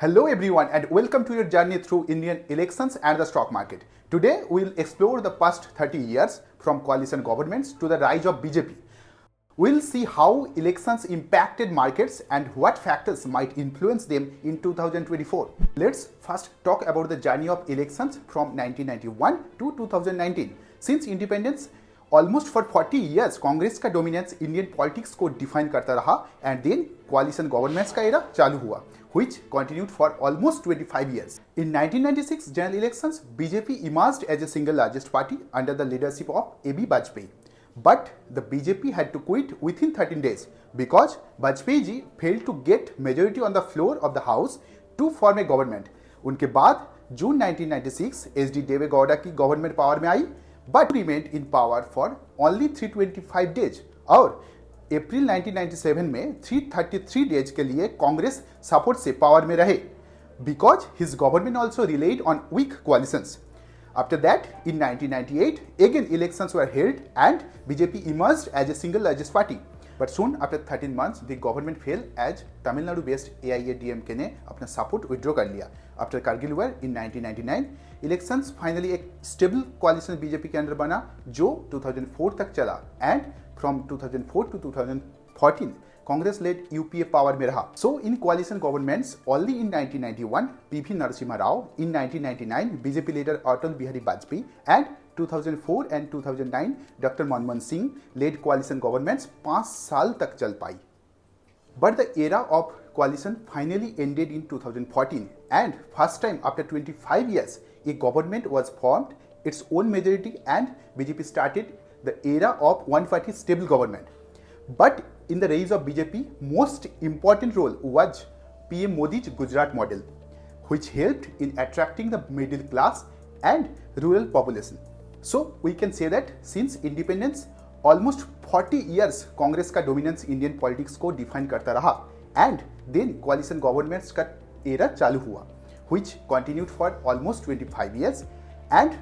Hello everyone and welcome to your journey through Indian elections and the stock market. Today we will explore the past 30 years from coalition governments to the rise of BJP. We'll see how elections impacted markets and what factors might influence them in 2024. Let's first talk about the journey of elections from 1991 to 2019. Since independence, almost for 40 years Congress का dominance Indian politics को define करता रहा and then कोalition governments का era चालू हुआ which continued for almost 25 years. In 1996 general elections, BJP emerged as a single largest party under the leadership of A.B. Bajpai. But the BJP had to quit within 13 days because Bajpai ji failed to get majority on the floor of the house to form a government. उनके बाद जून 1996 SD देवे गौड़ा की government power में आई but remained in power for only 325 days और अप्रैल 1997 में 333 days के लिए Congress support से पावर में रहे because his government also relied on weak coalitions. After that, in 1998, again elections were held and BJP emerged as a single largest party. But soon, after 13 months, the government fell as Tamil Nadu-based AIADMK ने अपना support withdraw कर लिया. After Kargil War in 1999, elections finally एक stable कोalition BJP के अंदर बना जो 2004 तक चला and from 2004 to 2014, Congress led UPA power में रहा. So in coalition governments, only in 1991, P.V. Narasimha Rao, in 1999, BJP leader Atal Bihari Vajpayee, and 2004 and 2009, Dr. Manmohan Singh led coalition governments 5 साल तक चल पाई. But the era of coalition finally ended in 2014, and first time after 25 years, a government was formed, its own majority, and BJP started the era of one-party stable government. But in the rise of BJP, most important role was PM Modi's Gujarat model, which helped in attracting the middle class and rural population. So we can say that since independence, almost 40 years Congress का dominance Indian politics को define करता रहा, and then coalition governments का era चालू हुआ, which continued for almost 25 years, and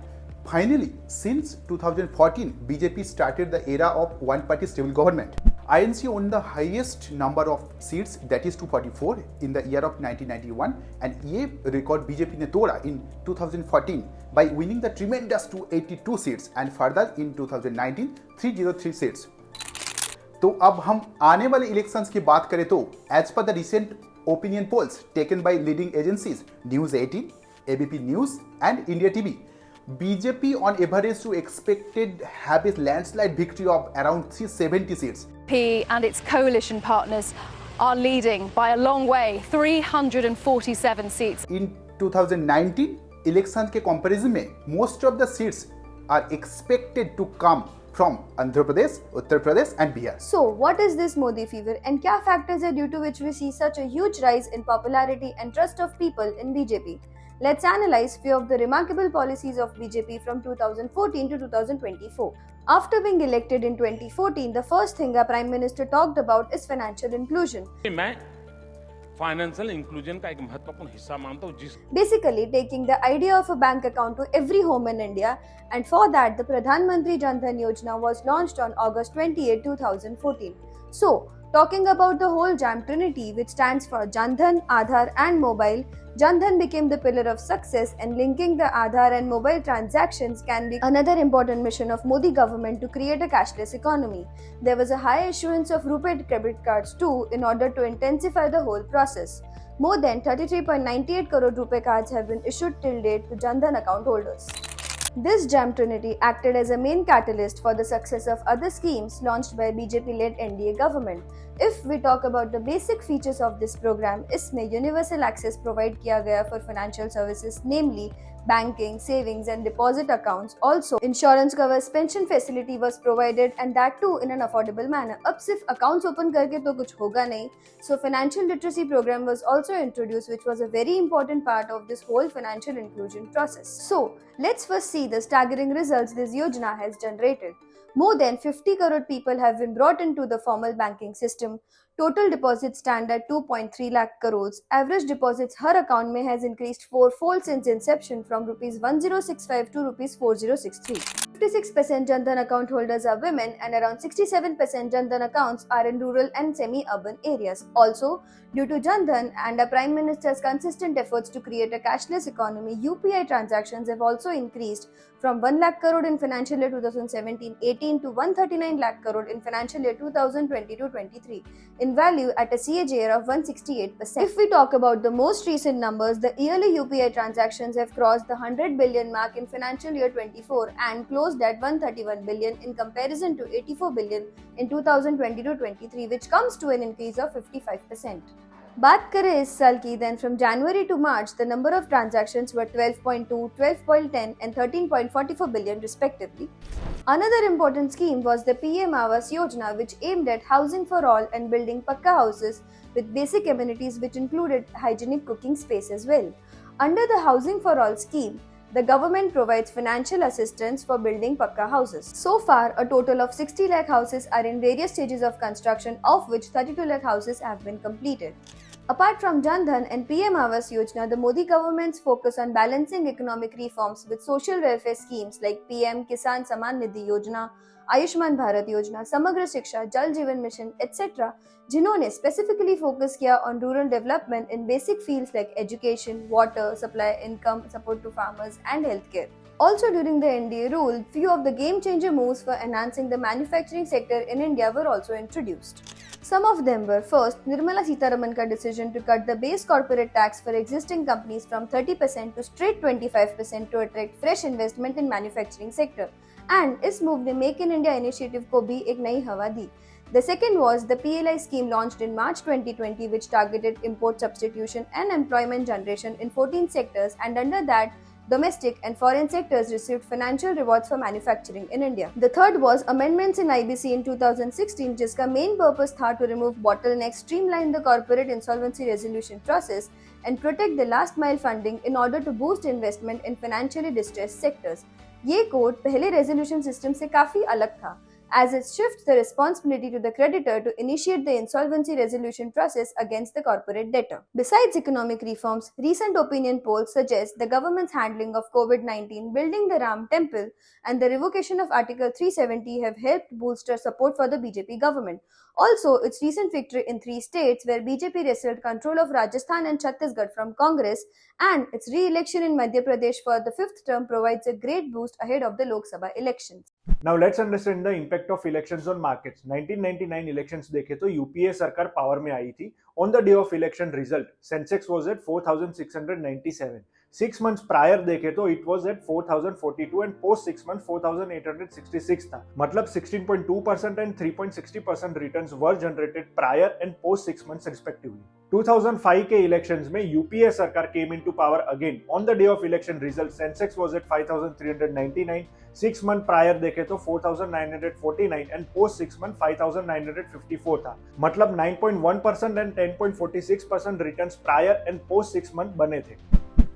finally, since 2014, BJP started the era of one-party stable government. INC owned the highest number of seats, that is 244, in the year of 1991, and ये record BJP ने तोड़ा in 2014 by winning the tremendous 282 seats, and further in 2019, 303 seats. तो अब हम आने वाले elections की बात करें तो as per the recent opinion polls taken by leading agencies News 18, ABP News, and India TV, BJP on average to expected have a landslide victory of around 370 seats. P and its coalition partners are leading by a long way, 347 seats. In 2019 elections के comparison में most of the seats are expected to come from Andhra Pradesh, Uttar Pradesh and Bihar. So what is this Modi fever and क्या factors are due to which we see such a huge rise in popularity and trust of people in BJP? Let's analyze few of the remarkable policies of BJP from 2014 to 2024. After being elected in 2014, the first thing our Prime Minister talked about is financial inclusion. मैं financial inclusion का एक महत्वपूर्ण हिस्सा मानता हूँ Basically, taking the idea of a bank account to every home in India, and for that, the Pradhan Mantri Jan Dhan Yojana was launched on August 28, 2014. So, talking about the whole Jam Trinity, which stands for Jan Dhan, Aadhaar and Mobile, Jan Dhan became the pillar of success, and linking the Aadhaar and mobile transactions can be another important mission of Modi government to create a cashless economy. There was a high issuance of RuPay credit cards too in order to intensify the whole process. More than 33.98 crore RuPay cards have been issued till date to Jan Dhan account holders. This Jam Trinity acted as a main catalyst for the success of other schemes launched by BJP-led NDA government. If we talk about the basic features of this program, इसमें universal access provide किया गया for financial services, namely banking, savings and deposit accounts. Also, insurance covers, pension facility was provided, and that too in an affordable manner. अब सिर्फ accounts open करके तो कुछ होगा नहीं. So financial literacy program was also introduced, which was a very important part of this whole financial inclusion process. So let's first see the staggering results this Yojana has generated. More than 50 crore people have been brought into the formal banking system. Total deposits stand at 2.3 lakh crores. Average deposits her account में has increased fourfold since inception from rupees 1065 to rupees 4063. 56% Jan Dhan account holders are women and around 67% Jan Dhan accounts are in rural and semi-urban areas. Also, due to Jan Dhan and the Prime Minister's consistent efforts to create a cashless economy, UPI transactions have also increased from 1 lakh crore in financial year 2017-18 to 139 lakh crore in financial year 2022-23 in value at a CAGR of 168%. If we talk about the most recent numbers, the yearly UPI transactions have crossed the 100 billion mark in financial year 24 and closed at 131 billion in comparison to 84 billion in 2022-23, which comes to an increase of 55%. बात करें इस साल की, then from January to March, the number of transactions were 12.2, 12.10 and 13.44 billion respectively. Another important scheme was the PM Awas Yojana, which aimed at housing for all and building pakka houses with basic amenities which included hygienic cooking space as well. Under the Housing for All scheme, the government provides financial assistance for building pakka houses. So far, a total of 60 lakh houses are in various stages of construction, of which 32 lakh houses have been completed. Apart from Jan Dhan and PM Awas Yojana, the Modi government's focus on balancing economic reforms with social welfare schemes like PM Kisan Samman Nidhi Yojana, Ayushman Bharat Yojana, Samagra Shiksha, Jal Jeevan Mission, etc., जिन्होंने specifically focus किया on rural development in basic fields like education, water, supply, income, support to farmers, and healthcare. Also during the NDA rule, few of the game-changer moves for enhancing the manufacturing sector in India were also introduced. Some of them were: first, Nirmala Sitharaman ka decision to cut the base corporate tax for existing companies from 30% to straight 25% to attract fresh investment in manufacturing sector, and इस move ने Make in India initiative को भी एक नई हवा दी. The second was the PLI scheme launched in March 2020, which targeted import substitution and employment generation in 14 sectors, and under that, domestic and foreign sectors received financial rewards for manufacturing in India. The third was amendments in IBC in 2016, जिसका main purpose था to remove bottlenecks, streamline the corporate insolvency resolution process, and protect the last mile funding in order to boost investment in financially distressed sectors. ये code पहले resolution system से काफी अलग था, as it shifts the responsibility to the creditor to initiate the insolvency resolution process against the corporate debtor. Besides economic reforms, recent opinion polls suggest the government's handling of COVID-19, building the Ram Temple, and the revocation of Article 370 have helped bolster support for the BJP government. Also, its recent victory in 3 states where BJP wrestled control of Rajasthan and Chhattisgarh from Congress, and its re-election in Madhya Pradesh for the 5th term provides a great boost ahead of the Lok Sabha elections. Now let's understand the impact of elections on markets. 1999 elections देखे तो UPA सरकार power में आई थी. On the day of election result, Sensex was at 4,697. 6 months prior देखे तो it was at 4,042 and post 6 months 4,866 था. मतलब 16.2% and 3.60% returns were generated prior and post 6 months respectively. 2005 के elections में यूपीए सरकार came into power again. On the day of election result, Sensex was at 5,399. 6 month prior देखे तो 4,949 and post 6 month 5,954 था. मतलब 9.1% and 10.46% returns prior and post 6 month बने थे.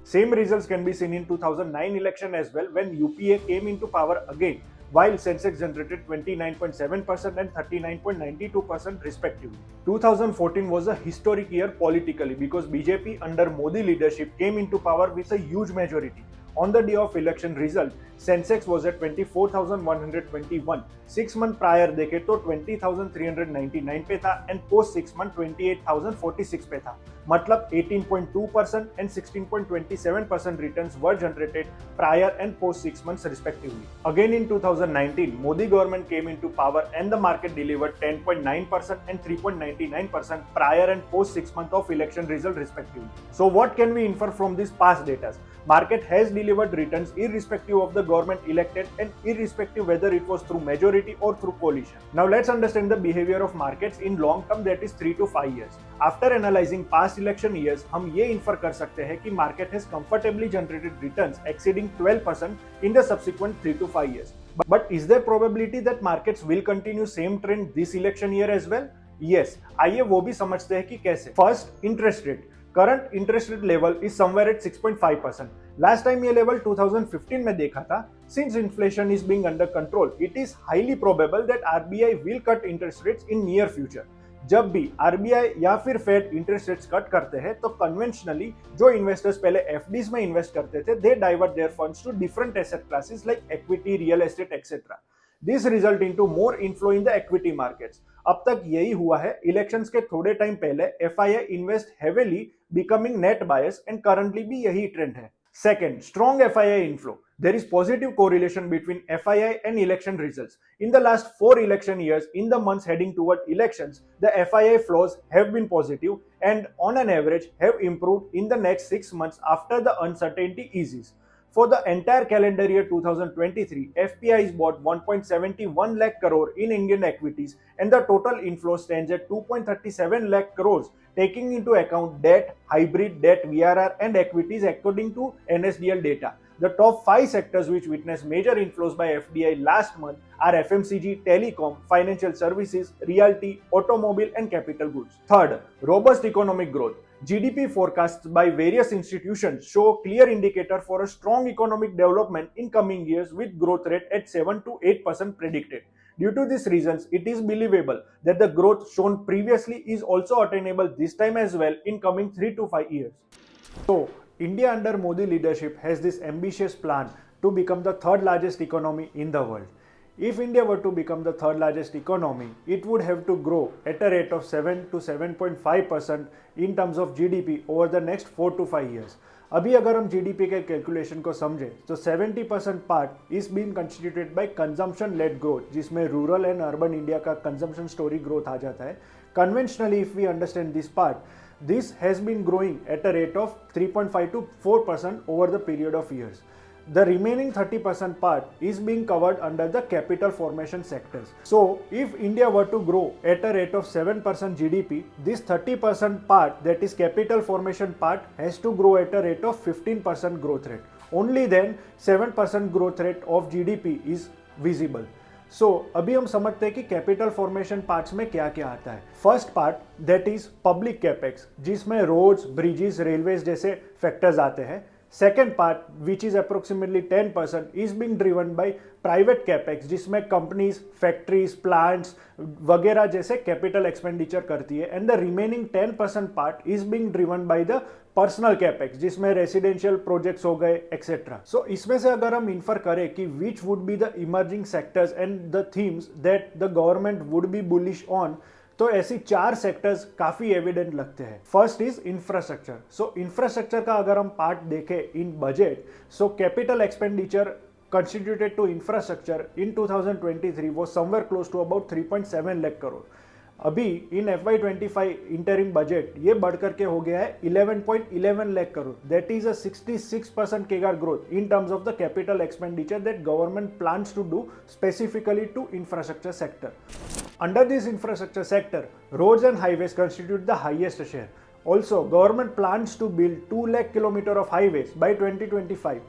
Same results can be seen in 2009 election as well, when UPA came into power again, while Sensex generated 29.7% and 39.92% respectively. 2014 was a historic year politically because BJP under Modi leadership came into power with a huge majority. On the day of election result, Sensex was at 24,121. 6 month prior देखे तो 20,399 पे था and post 6 month 28,046 पे था. मतलब 18.2% and 16.27% returns were generated prior and post 6 months respectively. Again in 2019, Modi government came into power and the market delivered 10.9% and 3.99% prior and post 6 months of election result respectively. So what can we infer from these past data? Market has delivered returns irrespective of the government elected and irrespective whether it was through majority or through coalition. Now let's understand the behavior of markets in long term, that is 3 to 5 years. After analyzing past election years, हम ये infer कर सकते हैं कि market has comfortably generated returns exceeding 12% in the subsequent 3 to 5 years. But is there probability that markets will continue same trend this election year as well? Yes. आइए वो भी समझते हैं कि कैसे. First, interest rate. Current interest rate level is somewhere at 6.5%. Last time ये level 2015 में देखा था. Since inflation is being under control, it is highly probable that RBI will cut interest rates in near future. जब भी RBI या फिर fade interest rates cut करते हैं तो कन्वेंशनली जो इन्वेस्टर्स पहले एफडीज में इन्वेस्ट करते थे they divert their funds to different asset classes like equity, real estate etcetera. This result into more inflow in the equity markets. अब तक यही हुआ है. इलेक्शंस के थोड़े टाइम पहले FII invest heavily becoming net buyers and currently भी यही ट्रेंड है. Second, strong FII inflow. There is positive correlation between FII and election results. In the last 4 election years, in the months heading toward elections, the FII flows have been positive and on an average have improved in the next 6 months after the uncertainty eases. For the entire calendar year 2023, FPIs bought 1.71 lakh crore in Indian equities and the total inflow stands at 2.37 lakh crores, taking into account debt, hybrid debt, VRR and equities according to NSDL data. The top 5 sectors which witnessed major inflows by FDI last month are FMCG, telecom, financial services, realty, automobile and capital goods. Third, robust economic growth. GDP forecasts by various institutions show clear indicator for a strong economic development in coming years with growth rate at 7 to 8% predicted. Due to these reasons, it is believable that the growth shown previously is also attainable this time as well in coming 3 to 5 years. So, India under Modi leadership has this ambitious plan to become the third largest economy in the world. If India were to become the third largest economy, it would have to grow at a rate of 7 to 7.5% in terms of GDP over the next 4 to 5 years. अभी अगर हम GDP के calculation को समझें तो 70% part is being constituted by consumption led growth, जिसमें rural and urban India का consumption story growth आ जाता है. Conventionally if we understand this part, this has been growing at a rate of 3.5 to 4% over the period of years. The remaining 30% part is being covered under the capital formation sectors. So, if India were to grow at a rate of 7% GDP, this 30% part, that is capital formation part, has to grow at a rate of 15% growth rate. Only then 7% growth rate of GDP is visible. सो अभी हम समझते हैं कि capital formation parts में क्या क्या आता है. First part that is public capex, जिसमें रोड्स, ब्रिजेस, रेलवेज जैसे फैक्टर्स आते हैं. Second part which is approximately 10% is being driven by private capex, जिसमें कंपनीज, फैक्ट्रीज, प्लांट्स वगैरह जैसे कैपिटल एक्सपेंडिचर करती है. And the remaining 10% part is being driven by the personal capex, जिसमें residential projects हो गए एक्सेट्रा. सो इसमें से अगर हम इन्फर करें कि which would be the emerging sectors and the themes that the government would be bullish on, तो ऐसी 4 सेक्टर्स काफी एविडेंट लगते हैं. First is infrastructure. So infrastructure का अगर हम पार्ट देखें in budget, so capital expenditure constituted to infrastructure in 2023 was somewhere close to about 3.7 lakh crore. अभी इन FY25 इंटरिम बजट ये बढ़ करके हो गया है 11.11 lakh crore. That is a 66% CAGR growth in terms of the capital expenditure that government plans to do specifically to infrastructure sector. Under this infrastructure sector, roads and highways constitute the highest share. Also, government plans to build 2 lakh kilometer of highways by 2025.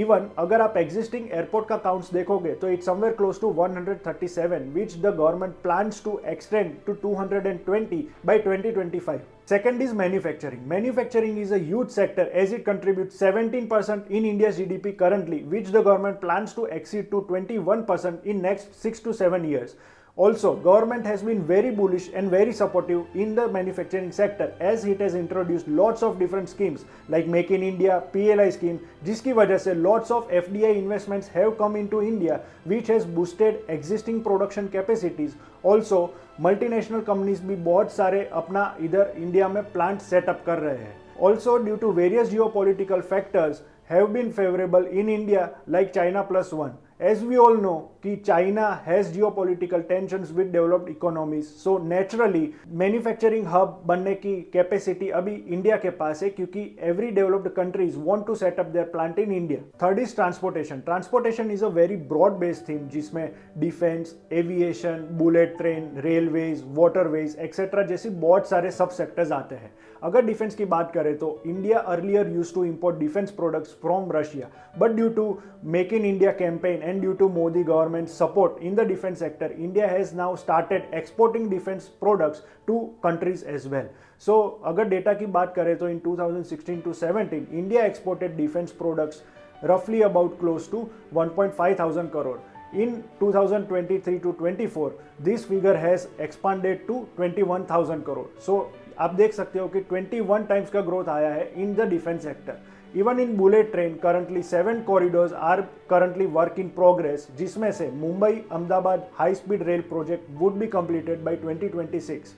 Even अगर आप existing airport का counts देखोगे तो it's somewhere close to 137 which the government plans to extend to 220 by 2025. Second is manufacturing. Manufacturing is a huge sector as it contributes 17% in India's GDP currently, which the government plans to exceed to 21% in next 6 to 7 years. Also, government has been very bullish and very supportive in the manufacturing sector as it has introduced lots of different schemes like Make in India, PLI scheme, जिसकी वजह से lots of FDI investments have come into India, which has boosted existing production capacities. Also, multinational companies भी बहुत सारे अपना इधर India में plant setup कर रहे हैं. Also, due to various geopolitical factors have been favorable in India like China plus one. As we all know कि China has geopolitical tensions with developed economies, so naturally manufacturing hub बनने की capacity अभी India के पास है क्योंकि every developed countries want to set up their plant in India. Third is transportation. Transportation is a very broad based theme जिसमें defence, aviation, bullet train, railways, waterways etcetera जैसी बहुत सारे सब सेक्टर्स आते हैं. अगर डिफेंस की बात करें तो India earlier used to import defence products from Russia, but due to make in India campaign and due to Modi government support in the defense sector, India has now started exporting defense products to countries as well. So, अगर data की बात करें तो in 2016 to 17, India exported defense products roughly about close to 1.5 thousand crore. In 2023 to 24, this figure has expanded to 21,000 crore. So आप देख सकते हो कि 21 times का growth आया है in the defense sector. Even in bullet train, currently 7 corridors are currently work in progress, जिसमें से Mumbai Ahmedabad high speed rail project would be completed by 2026.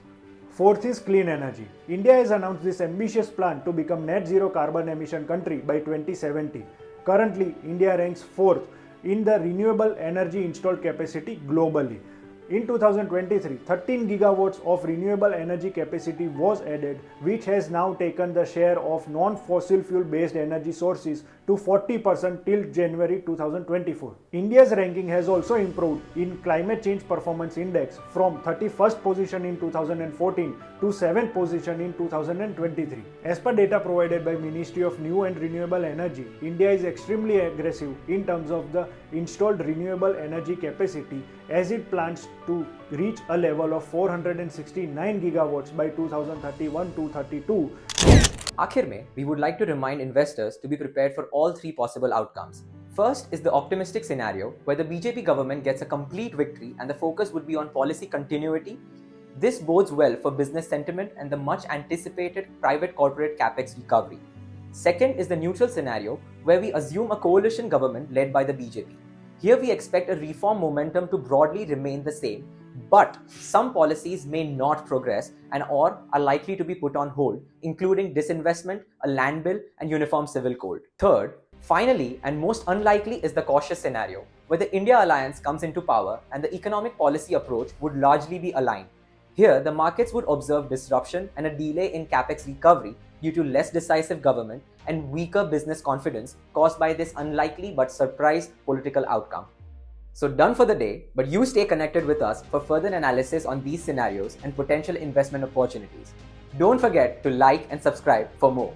Fourth is clean energy. India has announced this ambitious plan to become net zero carbon emission country by 2070. Currently, India ranks 4th in the renewable energy installed capacity globally. In 2023, 13 gigawatts of renewable energy capacity was added, which has now taken the share of non-fossil fuel based energy sources to 40% till January 2024. India's ranking has also improved in Climate Change Performance Index from 31st position in 2014 to 7th position in 2023. As per data provided by Ministry of New and Renewable Energy, India is extremely aggressive in terms of the installed renewable energy capacity, as it plans to reach a level of 469 gigawatts by 2031-32. आखिर में, we would like to remind investors to be prepared for all three possible outcomes. First is the optimistic scenario where the BJP government gets a complete victory and the focus would be on policy continuity. This bodes well for business sentiment and the much anticipated private corporate capex recovery. Second is the neutral scenario where we assume a coalition government led by the BJP. Here we expect a reform momentum to broadly remain the same, but some policies may not progress and or are likely to be put on hold, including disinvestment, a land bill, and uniform civil code. Third, finally, and most unlikely is the cautious scenario, where the India alliance comes into power and the economic policy approach would largely be aligned. Here, the markets would observe disruption and a delay in capex recovery due to less decisive government and weaker business confidence caused by this unlikely but surprise political outcome. So done for the day, but you stay connected with us for further analysis on these scenarios and potential investment opportunities. Don't forget to like and subscribe for more.